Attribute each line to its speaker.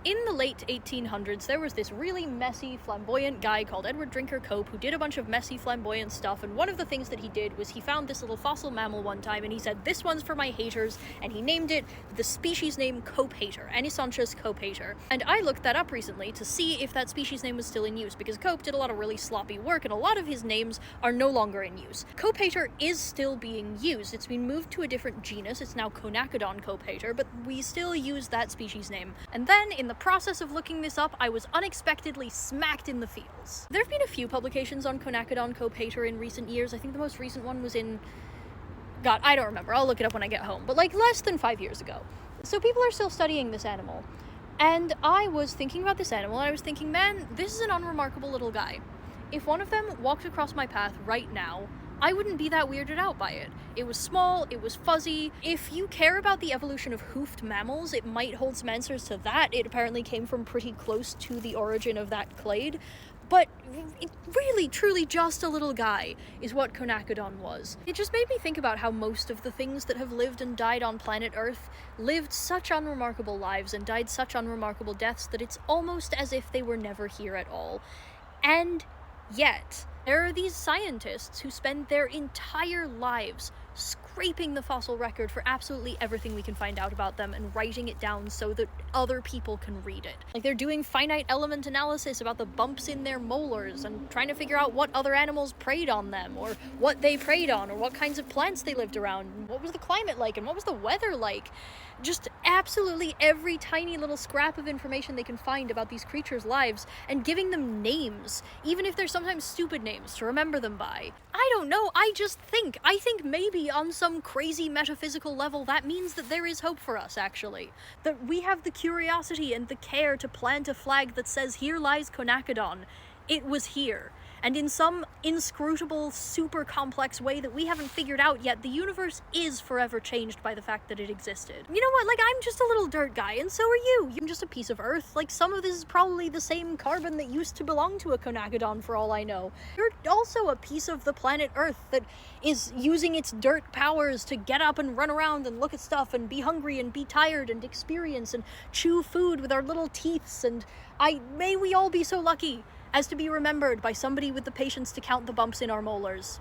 Speaker 1: In the late 1800s, there was this really messy, flamboyant guy called Edward Drinker Cope who did a bunch of messy, flamboyant stuff, and one of the things that he did was he found this little fossil mammal one time, and he said, "This one's for my haters," and he named it the species name Copehater, Anisantius copehater. And I looked that up recently to see if that species name was still in use, because Cope did a lot of really sloppy work, and a lot of his names are no longer in use. Copehater is still being used. It's been moved to a different genus. It's now Conacodon copehater, but we still use that species name. And then, in the process of looking this up, I was unexpectedly smacked in the feels. There have been a few publications on Conacodon copehater in recent years. I think the most recent one was in... God, I don't remember. I'll look it up when I get home. But like less than 5 years ago. So people are still studying this animal. And I was thinking about this animal, and I was thinking, man, this is an unremarkable little guy. If one of them walked across my path right now, I wouldn't be that weirded out by it. It was small, it was fuzzy. If you care about the evolution of hoofed mammals, it might hold some answers to that. It apparently came from pretty close to the origin of that clade. But it really, truly just a little guy is what Conacodon was. It just made me think about how most of the things that have lived and died on planet Earth lived such unremarkable lives and died such unremarkable deaths that it's almost as if they were never here at all. And yet, there are these scientists who spend their entire lives scraping the fossil record for absolutely everything we can find out about them and writing it down so that other people can read it. Like, they're doing finite element analysis about the bumps in their molars and trying to figure out what other animals preyed on them, or what they preyed on, or what kinds of plants they lived around, and what was the climate like, and what was the weather like. Just absolutely every tiny little scrap of information they can find about these creatures' lives, and giving them names, even if they're sometimes stupid names to remember them by. I don't know, I think maybe on some crazy metaphysical level that means that there is hope for us, actually. That we have the curiosity and the care to plant a flag that says, "Here lies Conacodon. It was here." And in some inscrutable, super complex way that we haven't figured out yet, the universe is forever changed by the fact that it existed. You know what, like, I'm just a little dirt guy, and so are you. I'm just a piece of Earth. Like, some of this is probably the same carbon that used to belong to a Conacodon, for all I know. You're also a piece of the planet Earth that is using its dirt powers to get up and run around and look at stuff and be hungry and be tired and experience and chew food with our little teeths, and may we all be so lucky as to be remembered by somebody with the patience to count the bumps in our molars.